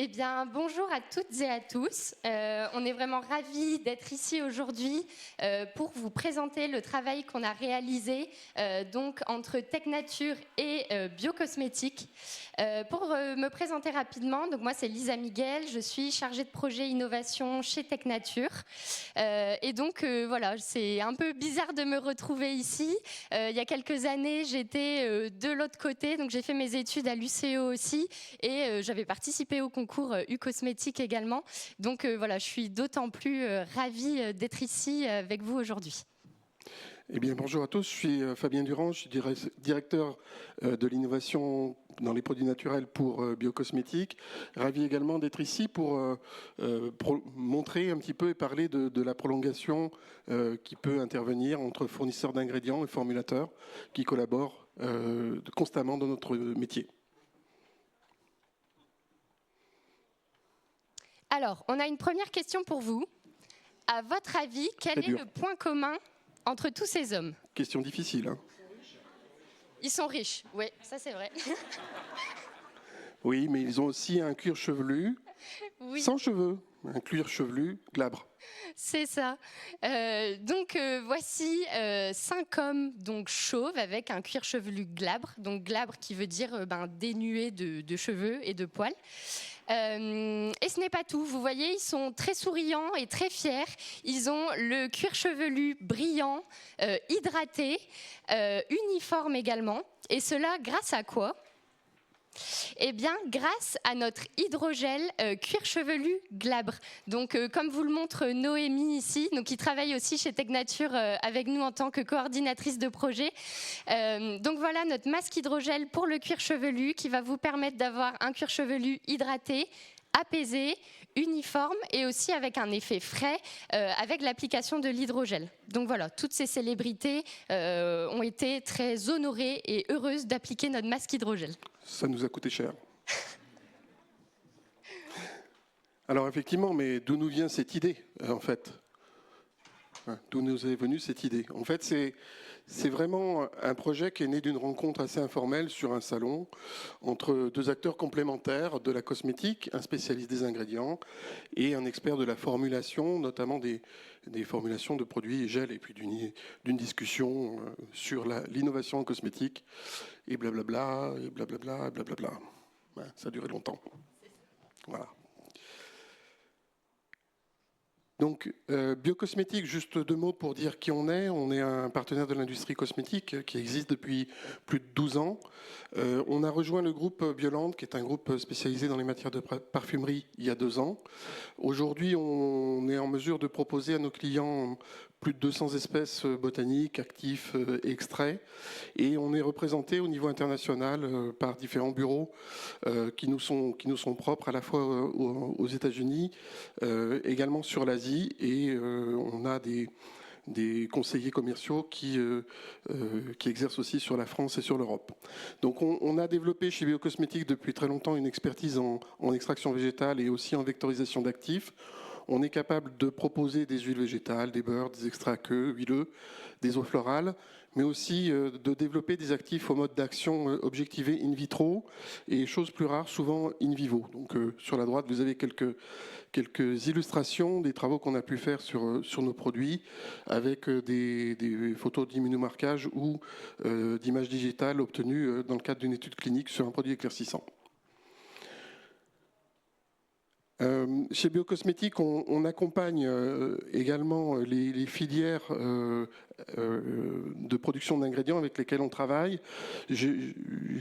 Eh bien, bonjour à toutes et à tous. On est vraiment ravis d'être ici aujourd'hui pour vous présenter le travail qu'on a réalisé donc entre TechNature et Biocosmétique. Pour me présenter rapidement, donc moi c'est Lisa Miguel, je suis chargée de projet innovation chez TechNature. Et donc voilà, c'est un peu bizarre de me retrouver ici. Il y a quelques années, j'étais de l'autre côté, donc j'ai fait mes études à l'UCO aussi et j'avais participé au concours U-Cosmétique également. Donc voilà, je suis d'autant plus ravie d'être ici avec vous aujourd'hui. Eh bien, bonjour à tous, je suis Fabien Durand, je suis directeur de l'innovation dans les produits naturels pour Biocosmétique. Ravi également d'être ici pour montrer un petit peu et parler de la prolongation qui peut intervenir entre fournisseurs d'ingrédients et formulateurs qui collaborent constamment dans notre métier. Alors, on a une première question pour vous. À votre avis, quel est le point commun entre tous ces hommes? Question difficile. Hein. Ils sont riches, oui, ça c'est vrai. Oui, mais ils ont aussi un cuir chevelu, oui. Sans cheveux, un cuir chevelu glabre. C'est ça. Voici 5 hommes donc chauves avec un cuir chevelu glabre, donc glabre qui veut dire dénué de cheveux et de poils. Et ce n'est pas tout, vous voyez, ils sont très souriants et très fiers. Ils ont le cuir chevelu brillant, hydraté, uniforme également. Et cela grâce à quoi ? Eh bien, grâce à notre hydrogel cuir chevelu glabre. Donc, comme vous le montre Noémie ici, donc, qui travaille aussi chez TechNature avec nous en tant que coordinatrice de projet. Donc voilà notre masque hydrogel pour le cuir chevelu qui va vous permettre d'avoir un cuir chevelu hydraté, apaisé, uniforme et aussi avec un effet frais avec l'application de l'hydrogel. Donc voilà, toutes ces célébrités ont été très honorées et heureuses d'appliquer notre masque hydrogel. Ça nous a coûté cher. Alors effectivement, mais d'où nous vient cette idée en fait? D'où nous est venue cette idée? En fait, c'est vraiment un projet qui est né d'une rencontre assez informelle sur un salon entre deux acteurs complémentaires de la cosmétique, un spécialiste des ingrédients et un expert de la formulation, notamment des formulations de produits gel, et puis d'une discussion sur l'innovation en cosmétique, et blablabla, et blablabla, et blablabla. Ouais, ça a duré longtemps. Voilà. Donc, Biocosmétique, juste 2 mots pour dire qui on est. On est un partenaire de l'industrie cosmétique qui existe depuis plus de 12 ans. On a rejoint le groupe Bioland, qui est un groupe spécialisé dans les matières de parfumerie, il y a 2 ans. Aujourd'hui, on est en mesure de proposer à nos clients plus de 200 espèces botaniques, actifs et extraits. Et on est représenté au niveau international par différents bureaux qui nous sont propres à la fois aux États-Unis, également sur l'Asie. Et on a des conseillers commerciaux qui exercent aussi sur la France et sur l'Europe. Donc on a développé chez Biocosmétique depuis très longtemps une expertise en extraction végétale et aussi en vectorisation d'actifs. On est capable de proposer des huiles végétales, des beurres, des extraits aqueux, huileux, des eaux florales, mais aussi de développer des actifs au mode d'action objectivé in vitro et, chose plus rare, souvent in vivo. Donc sur la droite, vous avez quelques illustrations des travaux qu'on a pu faire sur nos produits avec des photos d'immunomarquage ou d'images digitales obtenues dans le cadre d'une étude clinique sur un produit éclaircissant. Chez Biocosmétique, on accompagne également les filières de production d'ingrédients avec lesquels on travaille. J'ai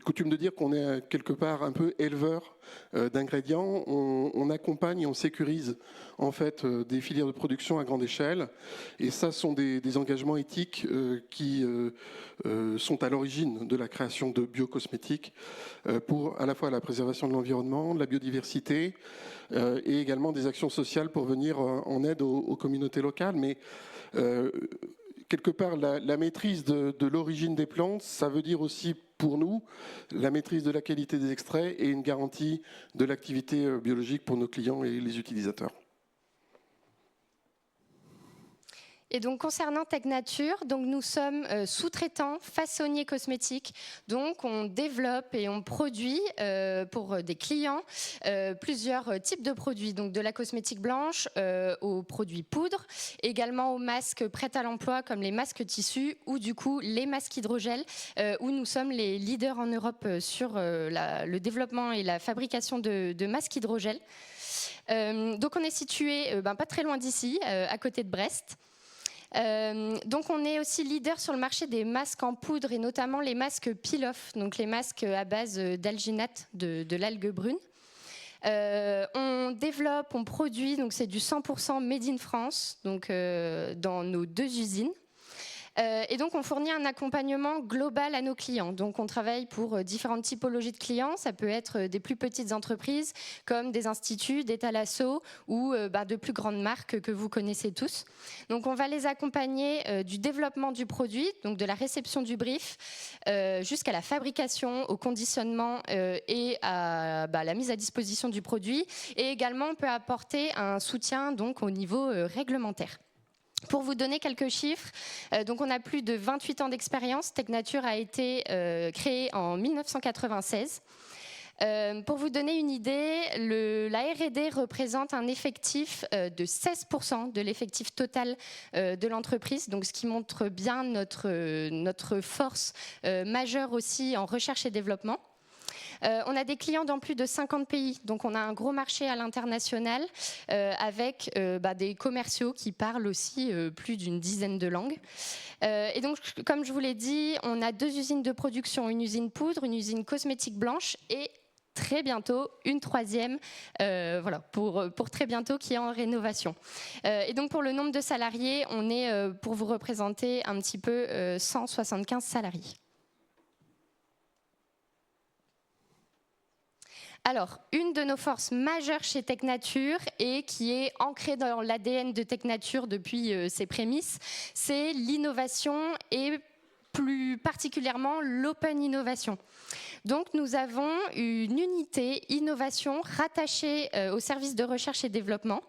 coutume de dire qu'on est quelque part un peu éleveur d'ingrédients. On accompagne et on sécurise en fait des filières de production à grande échelle. Et ça sont des engagements éthiques qui sont à l'origine de la création de Biocosmétique pour à la fois la préservation de l'environnement, de la biodiversité, et également des actions sociales pour venir en aide aux communautés locales. Mais quelque part, la maîtrise de l'origine des plantes, ça veut dire aussi pour nous la maîtrise de la qualité des extraits et une garantie de l'activité biologique pour nos clients et les utilisateurs. Et donc concernant Tecnature, donc nous sommes sous-traitants façonniers cosmétiques. Donc on développe et on produit pour des clients plusieurs types de produits. Donc de la cosmétique blanche aux produits poudre, également aux masques prêts à l'emploi comme les masques tissus ou du coup les masques hydrogel où nous sommes les leaders en Europe sur le développement et la fabrication de masques hydrogel. Donc on est situé pas très loin d'ici, à côté de Brest. Donc on est aussi leader sur le marché des masques en poudre et notamment les masques peel-off, donc les masques à base d'alginate, de l'algue brune. On développe, on produit, donc c'est du 100% made in France, donc dans nos 2 usines. Et donc on fournit un accompagnement global à nos clients. Donc on travaille pour différentes typologies de clients. Ça peut être des plus petites entreprises comme des instituts, des Thalasso ou de plus grandes marques que vous connaissez tous. Donc on va les accompagner du développement du produit, donc de la réception du brief jusqu'à la fabrication, au conditionnement et à la mise à disposition du produit. Et également on peut apporter un soutien donc au niveau réglementaire. Pour vous donner quelques chiffres, donc on a plus de 28 ans d'expérience. Tecnature a été créée en 1996. Pour vous donner une idée, la R&D représente un effectif de 16% de l'effectif total de l'entreprise, donc ce qui montre bien notre force majeure aussi en recherche et développement. On a des clients dans plus de 50 pays, donc on a un gros marché à l'international avec des commerciaux qui parlent aussi plus d'une dizaine de langues. Et donc, comme je vous l'ai dit, on a 2 usines de production, une usine poudre, une usine cosmétique blanche et très bientôt une 3e, pour très bientôt, qui est en rénovation. Et donc pour le nombre de salariés, on est, pour vous représenter un petit peu, 175 salariés. Alors, une de nos forces majeures chez Tecnature et qui est ancrée dans l'ADN de Tecnature depuis ses prémices, c'est l'innovation et plus particulièrement l'open innovation. Donc nous avons une unité innovation rattachée au service de recherche et développement.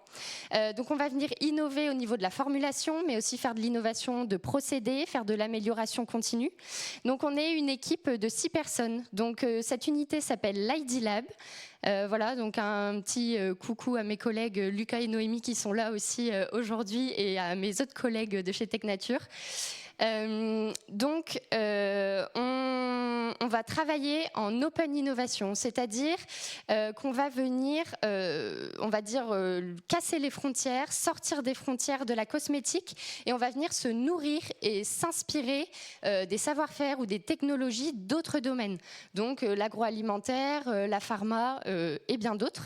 Donc on va venir innover au niveau de la formulation, mais aussi faire de l'innovation de procédés, faire de l'amélioration continue. Donc on est une équipe de 6 personnes. Donc cette unité s'appelle l'ID Lab. Voilà, donc un petit coucou à mes collègues Lucas et Noémie qui sont là aussi aujourd'hui et à mes autres collègues de chez Tecnature. Donc, on va travailler en open innovation, c'est-à-dire qu'on va venir, on va dire, casser les frontières, sortir des frontières de la cosmétique et on va venir se nourrir et s'inspirer des savoir-faire ou des technologies d'autres domaines. Donc, l'agroalimentaire, la pharma et bien d'autres.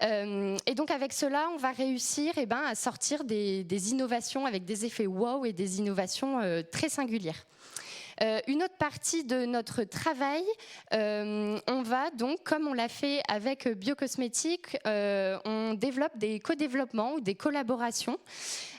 Et donc, avec cela, on va réussir à sortir des innovations avec des effets wow et des innovations très singulière. Une autre partie de notre travail, on va donc, comme on l'a fait avec Biocosmétique, on développe des co-développements ou des collaborations.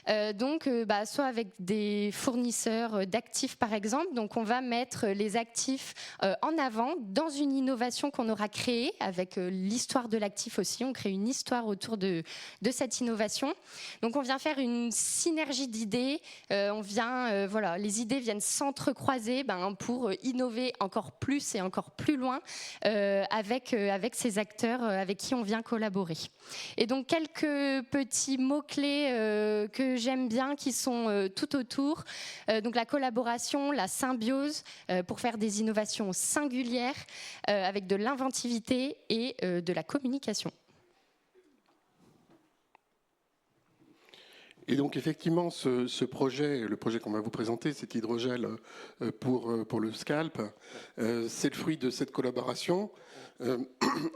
Soit avec des fournisseurs d'actifs par exemple, donc on va mettre les actifs en avant dans une innovation qu'on aura créée avec l'histoire de l'actif aussi, on crée une histoire autour de cette innovation. Donc on vient faire une synergie d'idées, les idées viennent s'entrecroiser pour innover encore plus et encore plus loin avec ces acteurs avec qui on vient collaborer. Et donc quelques petits mots-clés que j'aime bien qui sont tout autour. Donc la collaboration, la symbiose pour faire des innovations singulières avec de l'inventivité et de la communication. Et donc effectivement, ce projet, le projet qu'on va vous présenter, cet hydrogel pour le scalp, c'est le fruit de cette collaboration.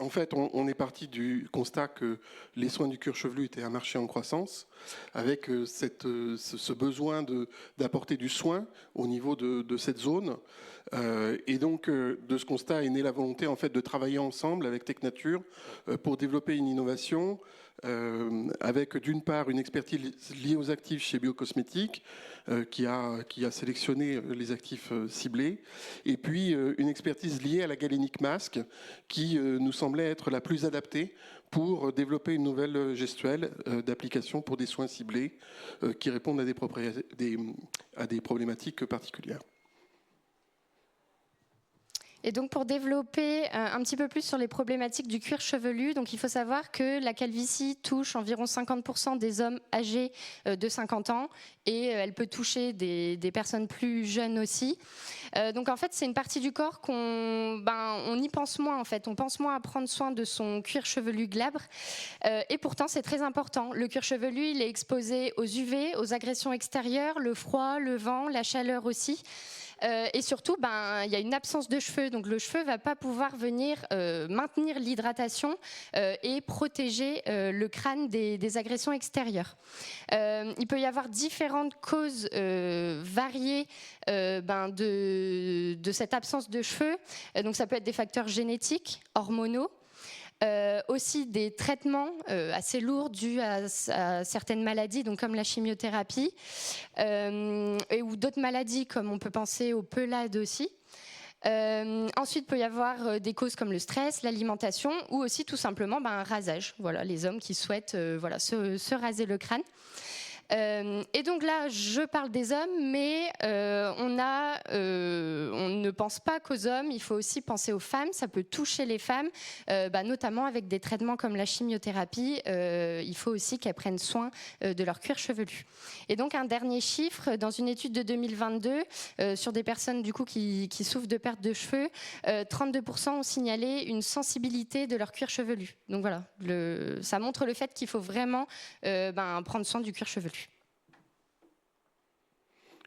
En fait, on est parti du constat que les soins du cuir chevelu étaient un marché en croissance, avec ce besoin d'apporter du soin au niveau de cette zone. Et donc, de ce constat est née la volonté en fait, de travailler ensemble avec Tecnature pour développer une innovation avec d'une part une expertise liée aux actifs chez Biocosmétique, qui a sélectionné les actifs ciblés, et puis une expertise liée à la galénique masque, qui nous semblait être la plus adaptée pour développer une nouvelle gestuelle d'application pour des soins ciblés qui répondent à des problématiques particulières. Et donc pour développer un petit peu plus sur les problématiques du cuir chevelu, donc il faut savoir que la calvitie touche environ 50% des hommes âgés de 50 ans et elle peut toucher des personnes plus jeunes aussi. Donc en fait c'est une partie du corps on y pense moins en fait, on pense moins à prendre soin de son cuir chevelu glabre et pourtant c'est très important. Le cuir chevelu il est exposé aux UV, aux agressions extérieures, le froid, le vent, la chaleur aussi. Et surtout, il y a une absence de cheveux, donc le cheveu ne va pas pouvoir venir maintenir l'hydratation et protéger le crâne des agressions extérieures. Il peut y avoir différentes causes variées de cette absence de cheveux. Donc ça peut être des facteurs génétiques, hormonaux, aussi des traitements assez lourds dus à certaines maladies, donc comme la chimiothérapie, ou d'autres maladies comme on peut penser aux pelades aussi. Ensuite, il peut y avoir des causes comme le stress, l'alimentation ou aussi tout simplement un rasage. Voilà, les hommes qui souhaitent se raser le crâne. Et donc là, je parle des hommes, mais on ne pense pas qu'aux hommes, il faut aussi penser aux femmes. Ça peut toucher les femmes, notamment avec des traitements comme la chimiothérapie. Il faut aussi qu'elles prennent soin de leur cuir chevelu. Et donc un dernier chiffre, dans une étude de 2022, sur des personnes du coup, qui souffrent de perte de cheveux, 32% ont signalé une sensibilité de leur cuir chevelu. Donc voilà, ça montre le fait qu'il faut vraiment prendre soin du cuir chevelu.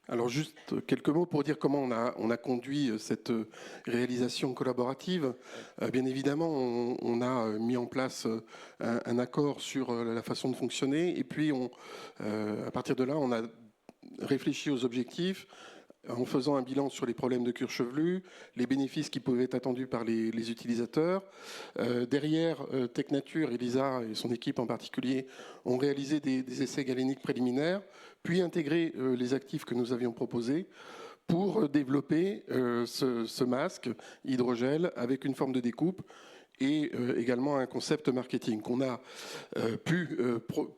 Alors juste quelques mots pour dire comment on a conduit cette réalisation collaborative. Bien évidemment, on a mis en place un accord sur la façon de fonctionner et puis à partir de là, on a réfléchi aux objectifs en faisant un bilan sur les problèmes de cuir chevelu, les bénéfices qui pouvaient être attendus par les utilisateurs. Derrière, Technature, Elisa et son équipe en particulier ont réalisé des essais galéniques préliminaires, puis intégré les actifs que nous avions proposés pour développer ce masque hydrogel avec une forme de découpe et également un concept marketing qu'on a pu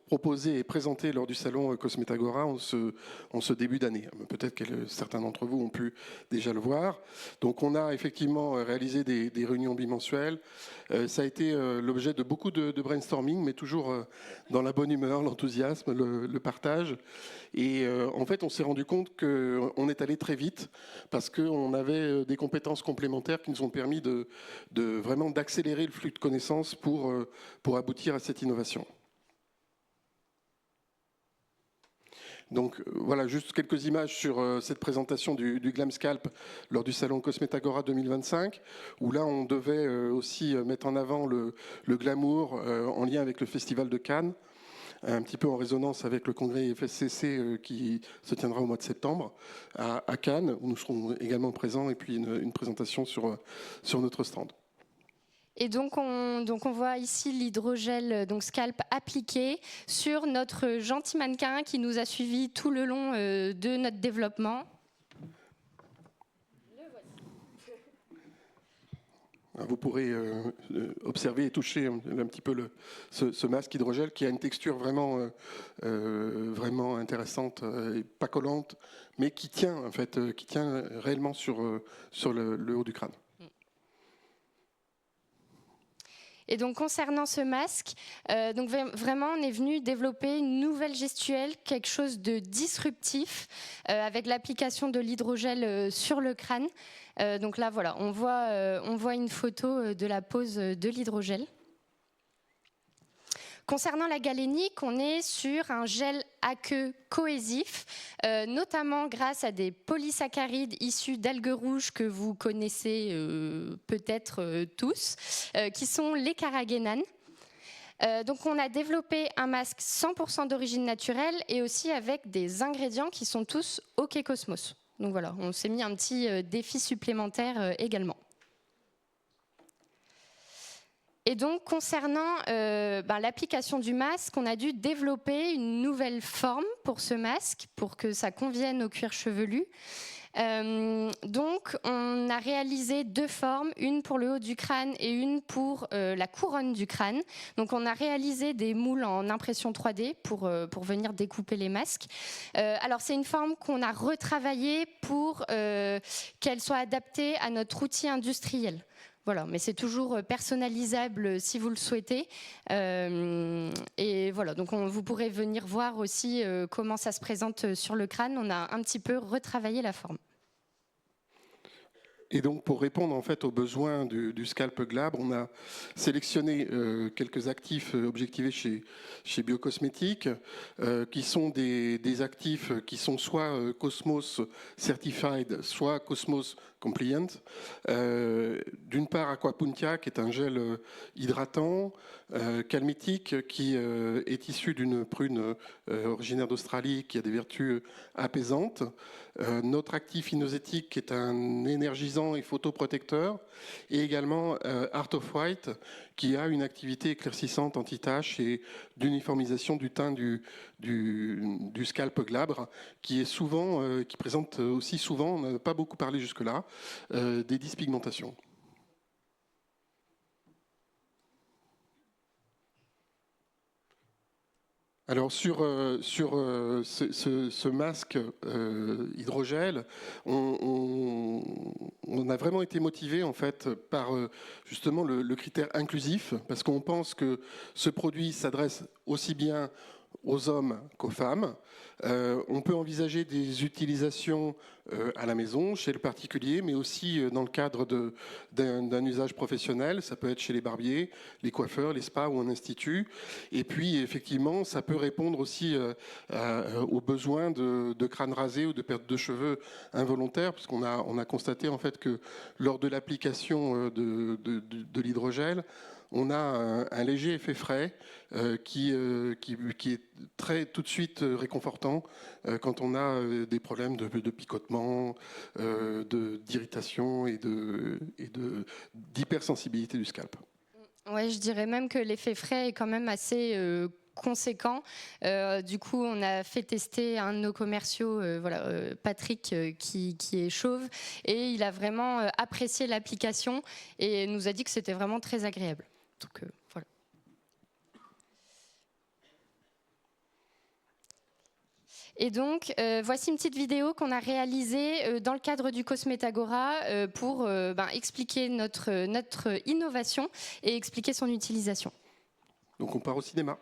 proposer et présenter lors du salon Cosmetagora en ce début d'année. Peut-être que certains d'entre vous ont pu déjà le voir. Donc on a effectivement réalisé des réunions bimensuelles. Ça a été l'objet de beaucoup de brainstorming, mais toujours dans la bonne humeur, l'enthousiasme, le partage. Et en fait, on s'est rendu compte qu'on est allé très vite parce qu'on avait des compétences complémentaires qui nous ont permis vraiment d'accélérer le flux de connaissances pour aboutir à cette innovation. Donc voilà, juste quelques images sur cette présentation du Glam Scalp lors du salon Cosmetagora 2025, où là on devait aussi mettre en avant le glamour en lien avec le Festival de Cannes, un petit peu en résonance avec le congrès FSCC qui se tiendra au mois de septembre à Cannes, où nous serons également présents, et puis une présentation sur notre stand. Et donc on voit ici l'hydrogel Scalp appliqué sur notre gentil mannequin qui nous a suivis tout le long de notre développement. Vous pourrez observer et toucher un petit peu ce masque hydrogel qui a une texture vraiment intéressante et pas collante, mais qui tient en fait, qui tient réellement sur le haut du crâne. Et donc concernant ce masque, vraiment on est venu développer une nouvelle gestuelle, quelque chose de disruptif avec l'application de l'hydrogel sur le crâne. Donc là voilà, on voit une photo de la pose de l'hydrogel. Concernant la galénique, on est sur un gel aqueux cohésif, notamment grâce à des polysaccharides issus d'algues rouges que vous connaissez peut-être tous, qui sont les carragénanes. Donc on a développé un masque 100% d'origine naturelle et aussi avec des ingrédients qui sont tous OK Cosmos. Donc voilà, on s'est mis un petit défi supplémentaire également. Et donc, concernant l'application du masque, on a dû développer une nouvelle forme pour ce masque, pour que ça convienne au cuir chevelu. Donc, on a réalisé 2 formes, une pour le haut du crâne et une pour la couronne du crâne. Donc, on a réalisé des moules en impression 3D pour venir découper les masques. Alors, c'est une forme qu'on a retravaillée pour qu'elle soit adaptée à notre outil industriel. Voilà, mais c'est toujours personnalisable si vous le souhaitez. Et voilà, donc vous pourrez venir voir aussi comment ça se présente sur le crâne. On a un petit peu retravaillé la forme. Et donc, pour répondre en fait aux besoins du scalp glabre, on a sélectionné quelques actifs objectivés chez Biocosmétique, qui sont des actifs qui sont soit Cosmos Certified, soit Cosmos Compliant. D'une part, Aquapuntia, qui est un gel hydratant, calmitique, qui est issu d'une prune originaire d'Australie, qui a des vertus apaisantes. Notre actif inosétique, qui est un énergisant et photoprotecteur, et également Art of White, qui a une activité éclaircissante anti-taches et d'uniformisation du teint du scalp glabre, qui présente aussi souvent, on n'a pas beaucoup parlé jusque-là, des dyspigmentations. Alors sur ce masque hydrogel, on a vraiment été motivé en fait par justement le critère inclusif, parce qu'on pense que ce produit s'adresse aussi bien aux hommes qu'aux femmes. On peut envisager des utilisations à la maison, chez le particulier, mais aussi dans le cadre d'un usage professionnel. Ça peut être chez les barbiers, les coiffeurs, les spas ou un institut. Et puis, effectivement, ça peut répondre aussi aux besoins de crâne rasé ou de perte de cheveux involontaires, puisqu'on a constaté en fait que lors de l'application de l'hydrogel, on a un léger effet frais qui est tout de suite réconfortant quand on a des problèmes de picotement, d'irritation et d'hypersensibilité du scalp. Ouais, je dirais même que l'effet frais est quand même assez conséquent. Du coup, on a fait tester un de nos commerciaux, Patrick, qui est chauve, et il a vraiment apprécié l'application et nous a dit que c'était vraiment très agréable. Donc, voilà. Et donc, voici une petite vidéo qu'on a réalisée dans le cadre du Cosmetagora pour expliquer notre innovation et expliquer son utilisation. Donc, on part au cinéma.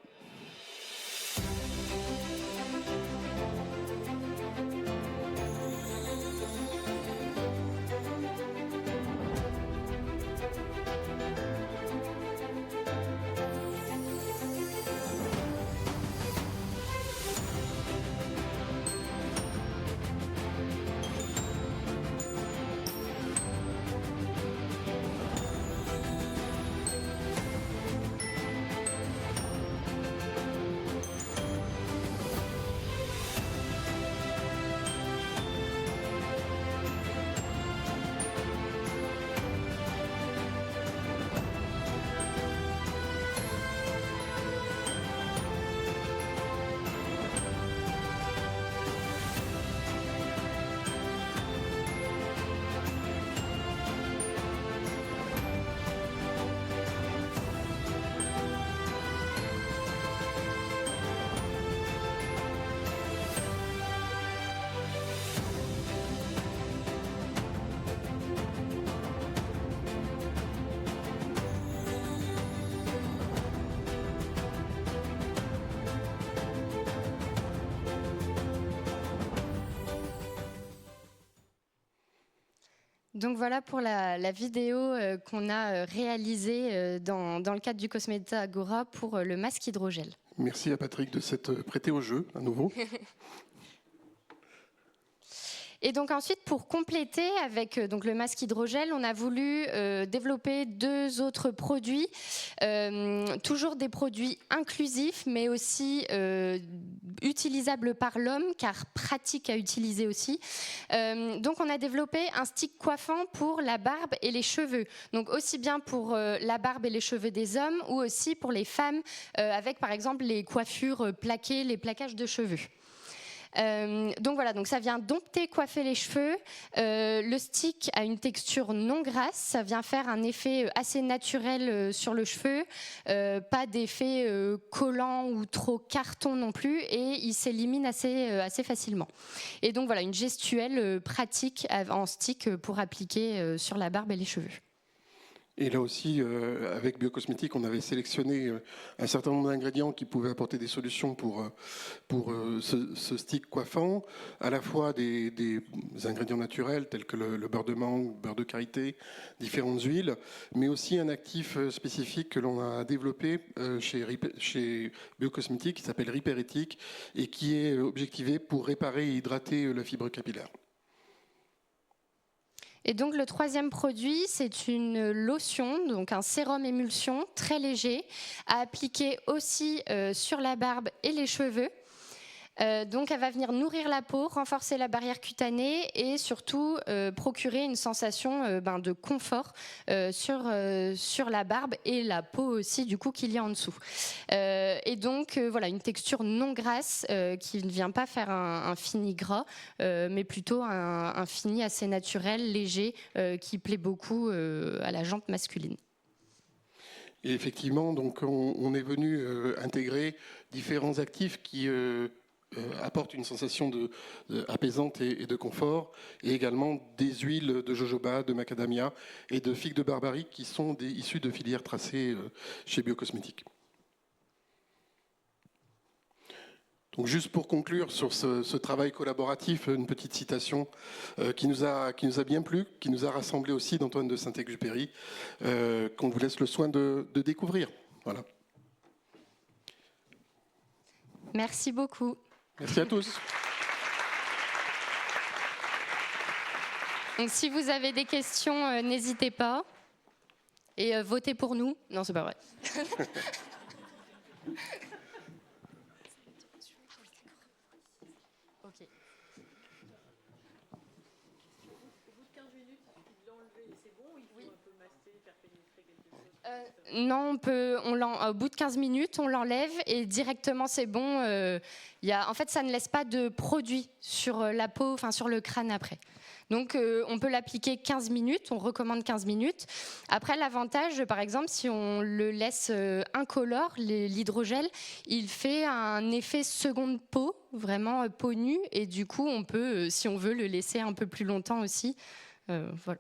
Donc voilà pour la vidéo qu'on a réalisée dans le cadre du Cosmetagora pour le masque hydrogel. Merci à Patrick de s'être prêté au jeu à nouveau. Et donc ensuite, pour compléter avec donc le masque hydrogel, on a voulu développer 2 autres produits, toujours des produits inclusifs, mais aussi utilisables par l'homme, car pratiques à utiliser aussi. Donc on a développé un stick coiffant pour la barbe et les cheveux. Donc aussi bien pour la barbe et les cheveux des hommes, ou aussi pour les femmes, avec par exemple les coiffures plaquées, les plaquages de cheveux. Donc voilà, donc ça vient dompter, coiffer les cheveux. Le stick a une texture non grasse, ça vient faire un effet assez naturel sur le cheveu, pas d'effet collant ou trop carton non plus, et il s'élimine assez facilement. Et donc voilà, une gestuelle pratique en stick pour appliquer sur la barbe et les cheveux. Et là aussi, avec Biocosmétique, on avait sélectionné un certain nombre d'ingrédients qui pouvaient apporter des solutions pour ce stick coiffant, à la fois des ingrédients naturels tels que le beurre de mangue, beurre de karité, différentes huiles, mais aussi un actif spécifique que l'on a développé chez Biocosmétique qui s'appelle Ripérétique et qui est objectivé pour réparer et hydrater la fibre capillaire. Et donc le 3e produit, c'est une lotion, donc un sérum émulsion très léger, à appliquer aussi sur la barbe et les cheveux. Donc elle va venir nourrir la peau, renforcer la barrière cutanée et surtout procurer une sensation de confort sur la barbe et la peau aussi du coup qu'il y a en dessous. Et donc voilà, une texture non grasse qui ne vient pas faire un fini gras, mais plutôt un fini assez naturel, léger, qui plaît beaucoup à la jante masculine. Et effectivement, donc on est venu intégrer différents actifs qui apportent une sensation apaisante et de confort, et également des huiles de jojoba, de macadamia et de figues de Barbarie qui sont issues de filières tracées chez Biocosmétique. Donc juste pour conclure sur ce travail collaboratif, une petite citation qui nous a bien plu, qui nous a rassemblés aussi d'Antoine de Saint-Exupéry, qu'on vous laisse le soin de découvrir. Voilà. Merci beaucoup. Merci à tous. Donc, si vous avez des questions, n'hésitez pas. Et votez pour nous. Non, c'est pas vrai. Okay. Non, au bout de 15 minutes, on l'enlève et directement c'est bon. En fait, ça ne laisse pas de produit sur la peau, enfin sur le crâne après. Donc, on peut l'appliquer 15 minutes, on recommande 15 minutes. Après, l'avantage, par exemple, si on le laisse incolore, l'hydrogel, il fait un effet seconde peau, vraiment peau nue, et du coup, on peut, si on veut, le laisser un peu plus longtemps aussi. Voilà.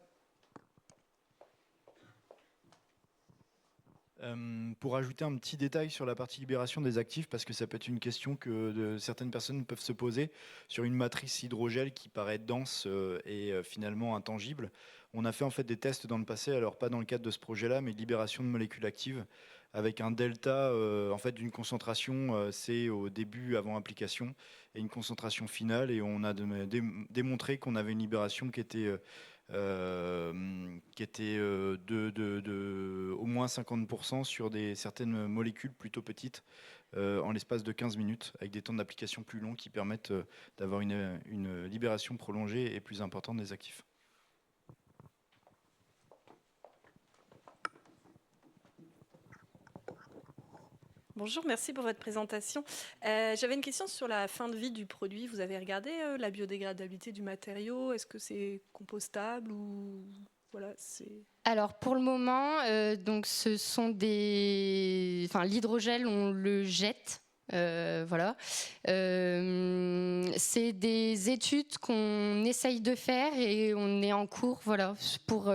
Pour ajouter un petit détail sur la partie libération des actifs, parce que ça peut être une question que certaines personnes peuvent se poser sur une matrice hydrogel qui paraît dense et finalement intangible. On a fait en fait des tests dans le passé, alors pas dans le cadre de ce projet-là, mais libération de molécules actives avec un delta en fait d'une concentration C au début avant application et une concentration finale, et on a démontré qu'on avait une libération qui était de au moins 50% sur certaines molécules plutôt petites en l'espace de 15 minutes, avec des temps d'application plus longs qui permettent d'avoir une libération prolongée et plus importante des actifs. Bonjour, merci pour votre présentation. J'avais une question sur la fin de vie du produit. Vous avez regardé la biodégradabilité du matériau? Est-ce que c'est compostable ou voilà, Alors pour le moment, donc ce sont l'hydrogel, on le jette. Voilà. C'est des études qu'on essaye de faire et on est en cours, voilà, pour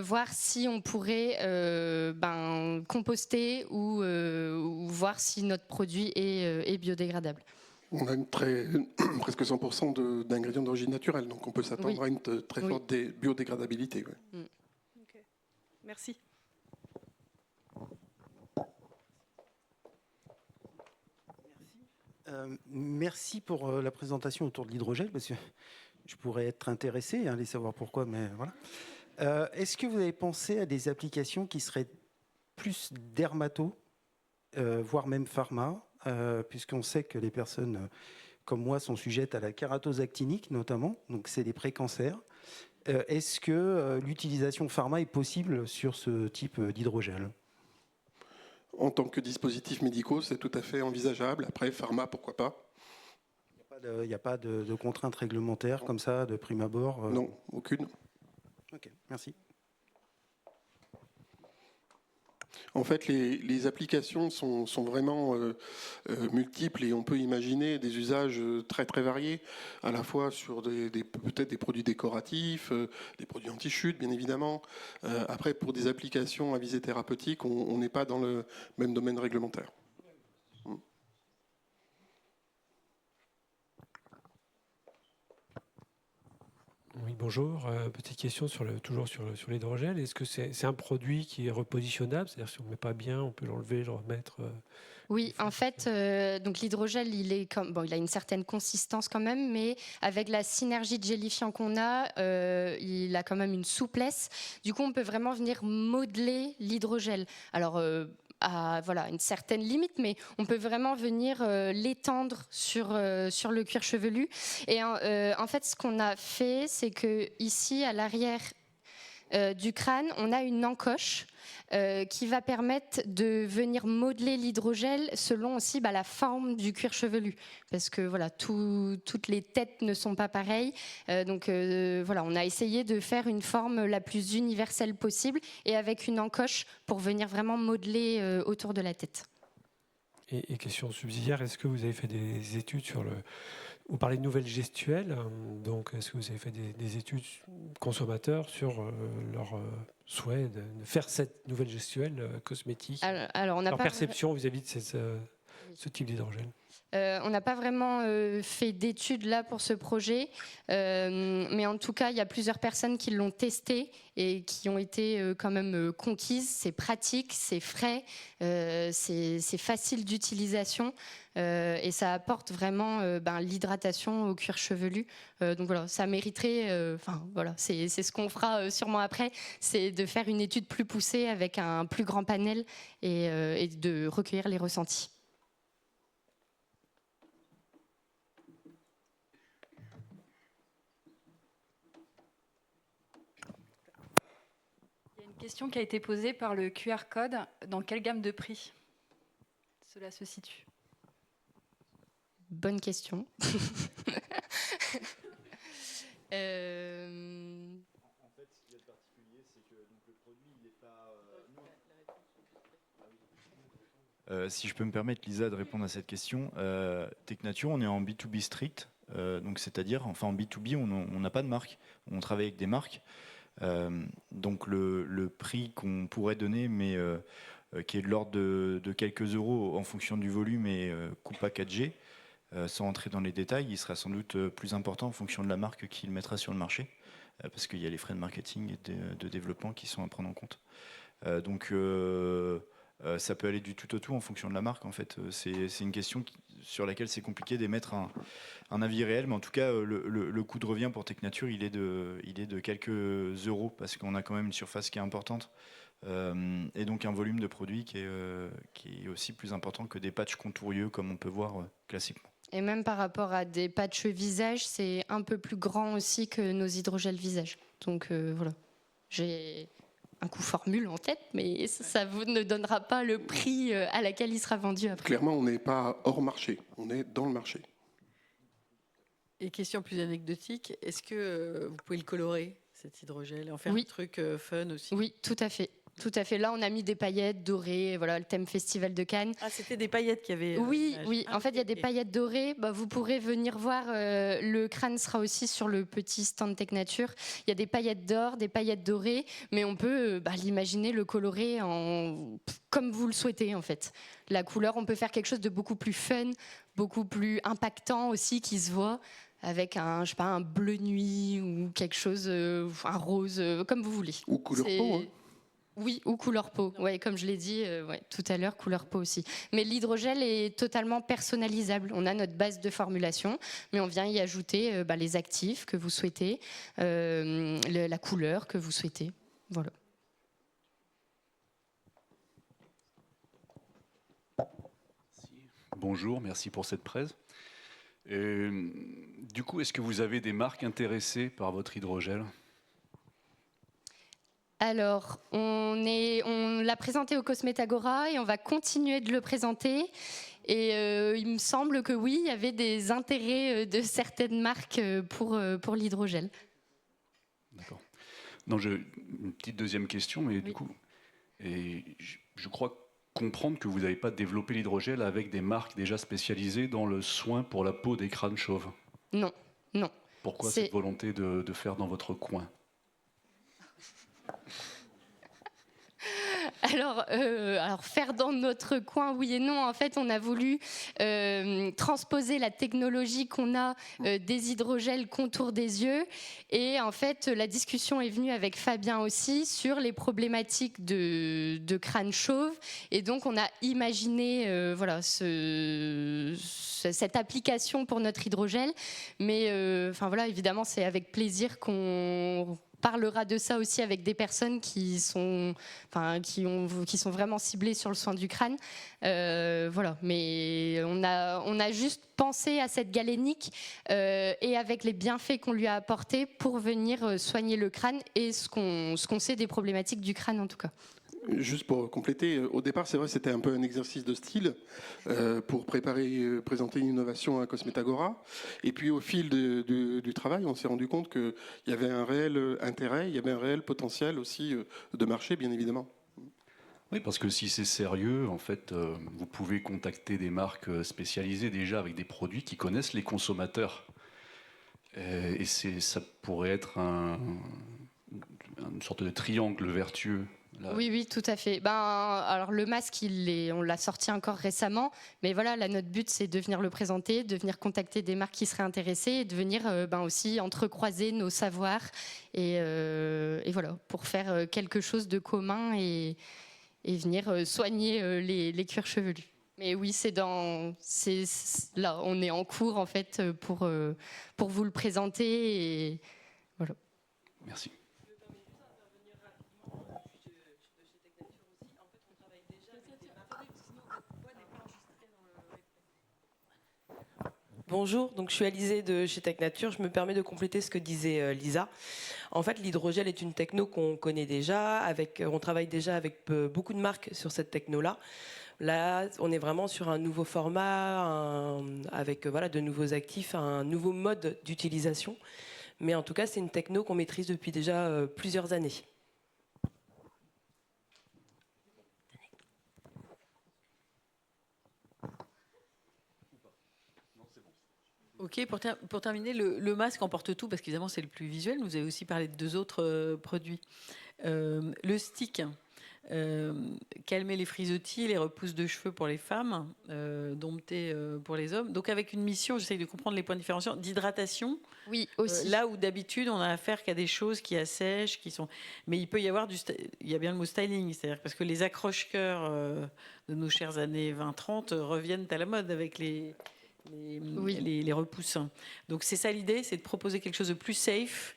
voir si on pourrait composter ou voir si notre produit est biodégradable. On a presque 100% d'ingrédients d'origine naturelle, donc on peut s'attendre à une très forte biodégradabilité. Ouais. Okay. Merci. Merci pour la présentation autour de l'hydrogel, parce que je pourrais être intéressé, aller savoir pourquoi, mais voilà. Est-ce que vous avez pensé à des applications qui seraient plus dermato, voire même pharma, puisqu'on sait que les personnes comme moi sont sujettes à la kératose actinique notamment, donc c'est des précancers. Est-ce que l'utilisation pharma est possible sur ce type d'hydrogel ? En tant que dispositifs médicaux, c'est tout à fait envisageable. Après, pharma, pourquoi pas ? Il n'y a pas de contraintes réglementaires comme ça, de prime abord Non, aucune. Ok, merci. En fait, les applications sont vraiment multiples et on peut imaginer des usages très très variés, à la fois sur peut-être des produits décoratifs, des produits anti-chute, bien évidemment. Après, pour des applications à visée thérapeutique, on n'est pas dans le même domaine réglementaire. Oui, bonjour. Petite question toujours sur l'hydrogel. Est-ce que c'est un produit qui est repositionnable ? C'est-à-dire si on ne met pas bien, on peut l'enlever, le remettre Oui, en fait, donc l'hydrogel, il a une certaine consistance quand même, mais avec la synergie de gélifiant qu'on a, il a quand même une souplesse. Du coup, on peut vraiment venir modeler l'hydrogel. Alors, à une certaine limite, mais on peut vraiment venir l'étendre sur le cuir chevelu. Et en fait, ce qu'on a fait, c'est que ici, à l'arrière du crâne, on a une encoche qui va permettre de venir modeler l'hydrogel selon aussi la forme du cuir chevelu, parce que toutes les têtes ne sont pas pareilles, donc on a essayé de faire une forme la plus universelle possible et avec une encoche pour venir vraiment modeler autour de la tête. Et question subsidiaire, est-ce que vous avez fait des études sur vous parlez de nouvelles gestuelles, donc est-ce que vous avez fait des études consommateurs sur leur souhait de faire cette nouvelle gestuelle cosmétique, alors on n'a leur pas perception vis-à-vis de ce type d'hydrogel? On n'a pas vraiment fait d'études là pour ce projet, mais en tout cas, il y a plusieurs personnes qui l'ont testé et qui ont été quand même conquises. C'est pratique, c'est frais, c'est facile d'utilisation et ça apporte vraiment l'hydratation au cuir chevelu. Donc voilà, ça mériterait, c'est ce qu'on fera sûrement après, c'est de faire une étude plus poussée avec un plus grand panel et de recueillir les ressentis. Question qui a été posée par le QR code. Dans quelle gamme de prix cela se situe? Bonne question. En fait, ce qu'il y a de particulier, c'est que le produit, il n'est pas... si je peux me permettre, Lisa, de répondre à cette question, TechNature, on est en B2B strict, donc c'est-à-dire, en B2B, on n'a pas de marque, on travaille avec des marques. Donc le prix qu'on pourrait donner, mais qui est de l'ordre de quelques euros en fonction du volume et coût packagé, sans entrer dans les détails, il sera sans doute plus important en fonction de la marque qu'il mettra sur le marché, parce qu'il y a les frais de marketing et de développement qui sont à prendre en compte. Donc ça peut aller du tout au tout en fonction de la marque. En fait, c'est une question sur laquelle c'est compliqué d'émettre un avis réel, mais en tout cas, le coût de revient pour TechNature, il est de quelques euros, parce qu'on a quand même une surface qui est importante, et donc un volume de produits qui est aussi plus important que des patchs contourieux, comme on peut voir classiquement. Et même par rapport à des patchs visage, c'est un peu plus grand aussi que nos hydrogels visage. Donc voilà, j'ai un coût formule en tête, mais ça vous ne donnera pas le prix à laquelle il sera vendu après. Clairement, on n'est pas hors marché, on est dans le marché. Et question plus anecdotique, est-ce que vous pouvez le colorer, cet hydrogel, et en faire un truc fun aussi? Oui, tout à fait. Tout à fait. Là, on a mis des paillettes dorées, voilà, le thème Festival de Cannes. Ah, c'était des paillettes qu'il y avait. Oui. En fait, il y a des paillettes dorées. Vous pourrez venir voir. Le crâne sera aussi sur le petit stand TechNature. Il y a des paillettes d'or, des paillettes dorées, mais on peut l'imaginer, le colorer comme vous le souhaitez, en fait. La couleur, on peut faire quelque chose de beaucoup plus fun, beaucoup plus impactant aussi, qui se voit, avec un bleu nuit ou quelque chose, un rose, comme vous voulez. Ou couleur peau, hein. Oui, ou couleur peau. Ouais, comme je l'ai dit tout à l'heure, couleur peau aussi. Mais l'hydrogel est totalement personnalisable. On a notre base de formulation, mais on vient y ajouter les actifs que vous souhaitez, la couleur que vous souhaitez. Voilà. Bonjour, merci pour cette presse. Du coup, est-ce que vous avez des marques intéressées par votre hydrogel ? Alors, on l'a présenté au Cosmetagora et on va continuer de le présenter. Et il me semble que oui, il y avait des intérêts de certaines marques pour l'hydrogel. D'accord. Non, une petite deuxième question, mais oui. Du coup, je crois comprendre que vous n'avez pas développé l'hydrogel avec des marques déjà spécialisées dans le soin pour la peau des crânes chauves. Non, non. Pourquoi cette volonté de faire dans votre coin ? Alors, faire dans notre coin, oui et non. En fait, on a voulu transposer la technologie qu'on a des hydrogels contour des yeux. Et en fait, la discussion est venue avec Fabien aussi sur les problématiques de crâne chauve. Et donc, on a imaginé cette application pour notre hydrogel. Mais évidemment, c'est avec plaisir qu'on parlera de ça aussi avec des personnes qui sont vraiment ciblées sur le soin du crâne. Mais on a juste pensé à cette galénique et avec les bienfaits qu'on lui a apportés pour venir soigner le crâne et ce qu'on sait des problématiques du crâne en tout cas. Juste pour compléter, au départ, c'est vrai, c'était un peu un exercice de style pour présenter une innovation à Cosmetagora. Et puis, au fil du travail, on s'est rendu compte qu'il y avait un réel intérêt, il y avait un réel potentiel aussi de marché, bien évidemment. Oui, parce que si c'est sérieux, en fait, vous pouvez contacter des marques spécialisées déjà avec des produits qui connaissent les consommateurs. Et ça pourrait être une sorte de triangle vertueux. Là. Oui, tout à fait. Alors le masque, on l'a sorti encore récemment, mais voilà, notre but c'est de venir le présenter, de venir contacter des marques qui seraient intéressées, et de venir aussi entrecroiser nos savoirs et voilà, pour faire quelque chose de commun et venir soigner les cuirs chevelus. Mais oui, là, on est en cours en fait pour vous le présenter et voilà. Merci. Bonjour, donc je suis Alizée de chez Tech Nature. Je me permets de compléter ce que disait Lisa. En fait, l'hydrogel est une techno qu'on connaît déjà. On travaille déjà avec beaucoup de marques sur cette techno-là. Là, on est vraiment sur un nouveau format, avec de nouveaux actifs, un nouveau mode d'utilisation. Mais en tout cas, c'est une techno qu'on maîtrise depuis déjà plusieurs années. Ok, pour terminer, le masque emporte tout, parce qu'évidemment c'est le plus visuel. Vous avez aussi parlé de 2 autres produits. Le stick, calmer les frisottis, les repousses de cheveux pour les femmes, dompter pour les hommes. Donc avec une mission, j'essaye de comprendre les points différenciants, d'hydratation. Oui, aussi. Là où d'habitude on a affaire qu'à des choses qui assèchent, qui sont. Mais il peut y avoir il y a bien le mot styling, c'est-à-dire parce que les accroche-cœurs de nos chères années 20-30 reviennent à la mode avec les repousses. Donc c'est ça l'idée, c'est de proposer quelque chose de plus safe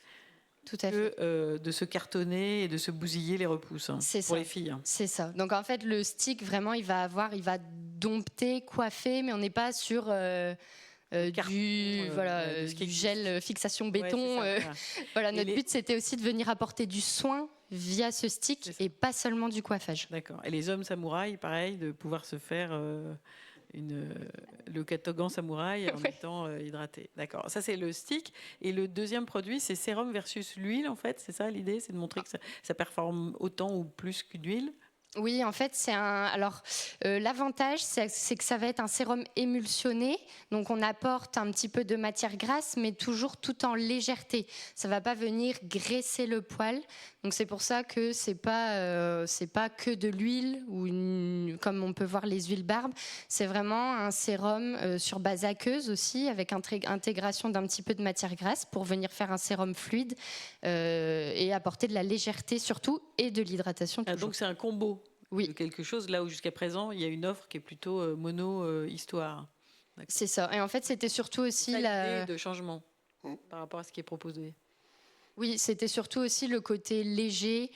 que de se cartonner et de se bousiller les repousses pour les filles. C'est ça. Donc en fait le stick vraiment il va dompter, coiffer, mais on n'est pas sur du gel fixation béton. Voilà, notre but c'était aussi de venir apporter du soin via ce stick et pas seulement du coiffage. D'accord. Et les hommes samouraïs, pareil, de pouvoir se faire le katogan samouraï en étant hydraté. D'accord. Ça, c'est le stick. Et le deuxième produit, c'est sérum versus l'huile, en fait. C'est ça l'idée, c'est de montrer que ça performe autant ou plus qu'une huile. Oui, en fait, c'est un. Alors, l'avantage, c'est que ça va être un sérum émulsionné. Donc, on apporte un petit peu de matière grasse, mais toujours tout en légèreté. Ça va pas venir graisser le poil. Donc, c'est pour ça que c'est pas que de l'huile ou comme on peut voir les huiles barbe. C'est vraiment un sérum sur base aqueuse aussi, avec intégration d'un petit peu de matière grasse pour venir faire un sérum fluide et apporter de la légèreté surtout et de l'hydratation. Donc, c'est un combo. Oui. De quelque chose là où jusqu'à présent il y a une offre qui est plutôt mono histoire. C'est ça. Et en fait, c'était surtout aussi l'idée de changement par rapport à ce qui est proposé. Oui, c'était surtout aussi le côté léger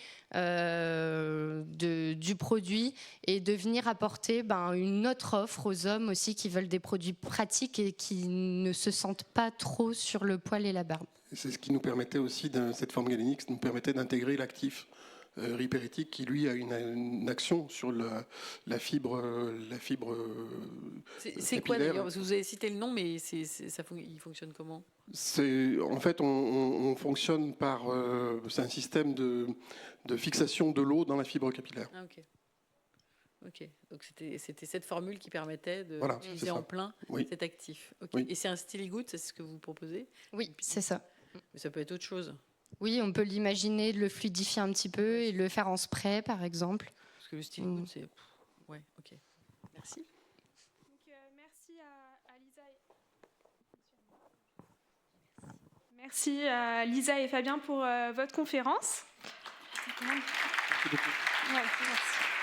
du produit et de venir apporter une autre offre aux hommes aussi qui veulent des produits pratiques et qui ne se sentent pas trop sur le poil et la barbe. C'est ce qui nous permettait aussi, cette forme galénique, nous permettait d'intégrer l'actif ripéritique qui lui a une action sur la fibre c'est quoi d'ailleurs? Parce que vous avez cité le nom, mais il fonctionne comment? En fait, on fonctionne par c'est un système de fixation de l'eau dans la fibre capillaire. Ah, ok. Donc c'était cette formule qui permettait d'utiliser en plein cet actif. Okay. Oui. Et c'est un Styli Good, c'est ce que vous proposez? Oui, c'est ça. Mais ça peut être autre chose. Oui, on peut l'imaginer, le fluidifier un petit peu et le faire en spray, par exemple. Parce que le Styli Good, c'est... Ouais, ok. Merci. Donc, merci à Lisa Merci à Lisa et Fabien pour votre conférence. Merci beaucoup. Ouais, merci.